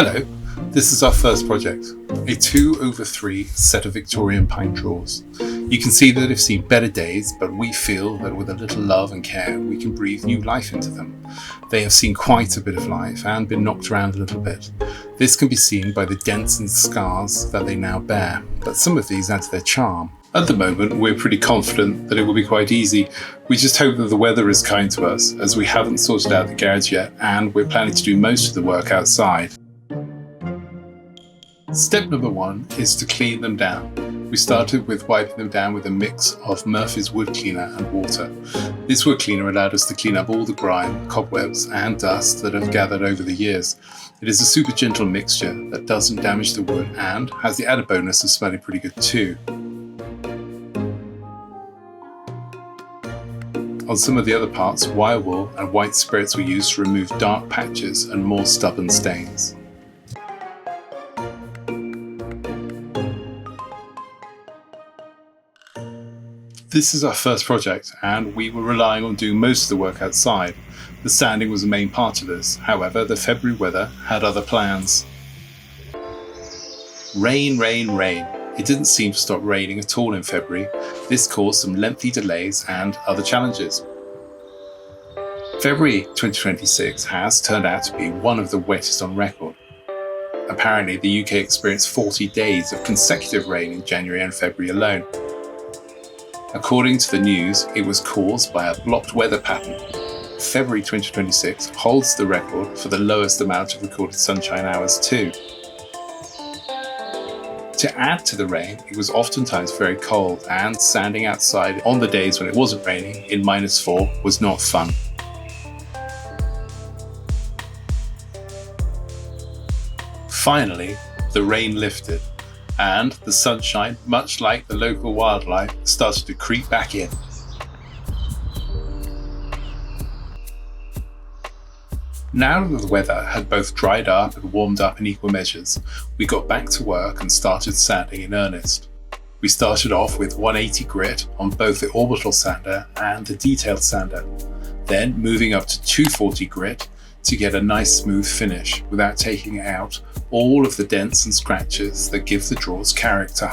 Hello, this is our first project, a 2/3 set of Victorian pine drawers. You can see that they've seen better days, but we feel that with a little love and care we can breathe new life into them. They have seen quite a bit of life and been knocked around a little bit. This can be seen by the dents and scars that they now bear, but some of these add to their charm. At the moment, we're pretty confident that it will be quite easy. We just hope that the weather is kind to us, as we haven't sorted out the garage yet and we're planning to do most of the work outside. Step number 1 is to clean them down. We started with wiping them down with a mix of Murphy's wood cleaner and water. This wood cleaner allowed us to clean up all the grime, cobwebs and dust that have gathered over the years. It is a super gentle mixture that doesn't damage the wood and has the added bonus of smelling pretty good too. On some of the other parts, wire wool and white spirits were used to remove dark patches and more stubborn stains. This is our first project and we were relying on doing most of the work outside. The sanding was the main part of this, however the February weather had other plans. Rain, rain, rain. It didn't seem to stop raining at all in February. This caused some lengthy delays and other challenges. February 2026 has turned out to be one of the wettest on record. Apparently the UK experienced 40 days of consecutive rain in January and February alone. According to the news, it was caused by a blocked weather pattern. February 2026 holds the record for the lowest amount of recorded sunshine hours too. To add to the rain, it was oftentimes very cold, and standing outside on the days when it wasn't raining in -4 was not fun. Finally, the rain lifted, and the sunshine, much like the local wildlife, started to creep back in. Now that the weather had both dried up and warmed up in equal measures, we got back to work and started sanding in earnest. We started off with 180 grit on both the orbital sander and the detailed sander, then moving up to 240 grit to get a nice smooth finish without taking out all of the dents and scratches that give the drawers character.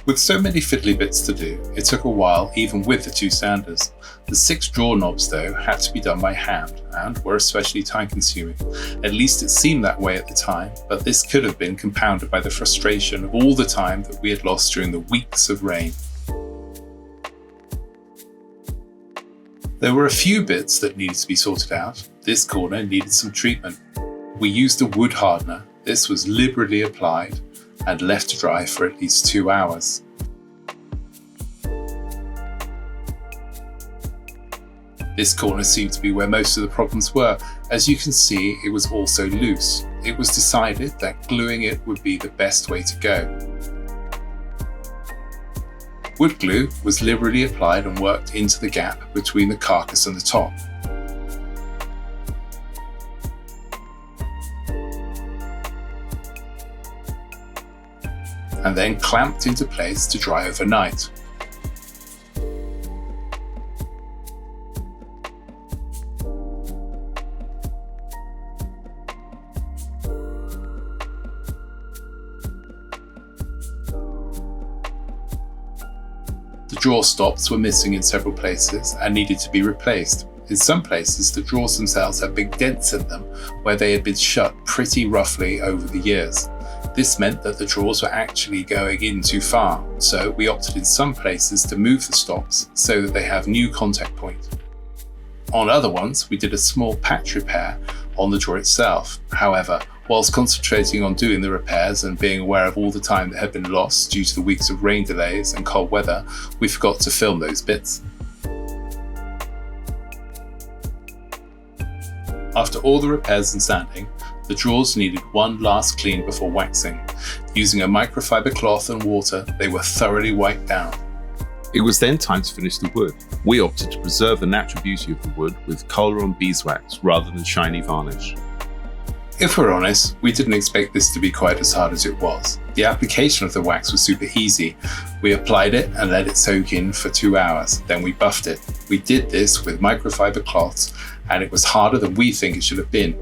With so many fiddly bits to do, it took a while even with the 2 sanders. The 6 drawer knobs though had to be done by hand and were especially time consuming. At least it seemed that way at the time, but this could have been compounded by the frustration of all the time that we had lost during the weeks of rain. There were a few bits that needed to be sorted out. This corner needed some treatment. We used a wood hardener. This was liberally applied and left to dry for at least 2 hours. This corner seemed to be where most of the problems were. As you can see, it was also loose. It was decided that gluing it would be the best way to go. Wood glue was liberally applied and worked into the gap between the carcass and the top. And then clamped into place to dry overnight. The drawer stops were missing in several places and needed to be replaced. In some places, the drawers themselves had big dents in them where they had been shut pretty roughly over the years. This meant that the drawers were actually going in too far, so we opted in some places to move the stops so that they have new contact point. On other ones, we did a small patch repair on the drawer itself. However, whilst concentrating on doing the repairs and being aware of all the time that had been lost due to the weeks of rain delays and cold weather, we forgot to film those bits. After all the repairs and sanding, the drawers needed one last clean before waxing. Using a microfiber cloth and water, they were thoroughly wiped down. It was then time to finish the wood. We opted to preserve the natural beauty of the wood with Colron Bees wax rather than shiny varnish. If we're honest, we didn't expect this to be quite as hard as it was. The application of the wax was super easy. We applied it and let it soak in for 2 hours, then we buffed it. We did this with microfiber cloths and it was harder than we think it should have been.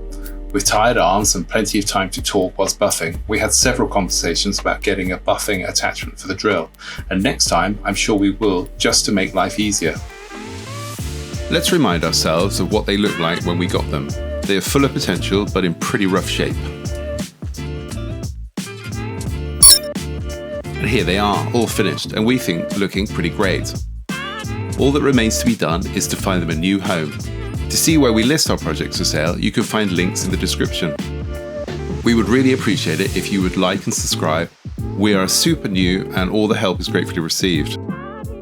With tired arms and plenty of time to talk whilst buffing, we had several conversations about getting a buffing attachment for the drill, and next time I'm sure we will, just to make life easier. Let's remind ourselves of what they look like when we got them. They are full of potential but in pretty rough shape. And here they are, all finished, and we think looking pretty great. All that remains to be done is to find them a new home. To see where we list our projects for sale, you can find links in the description. We would really appreciate it if you would like and subscribe. We are super new and all the help is gratefully received.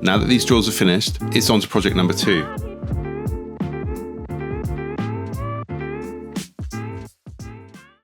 Now that these drawers are finished, it's on to project number 2.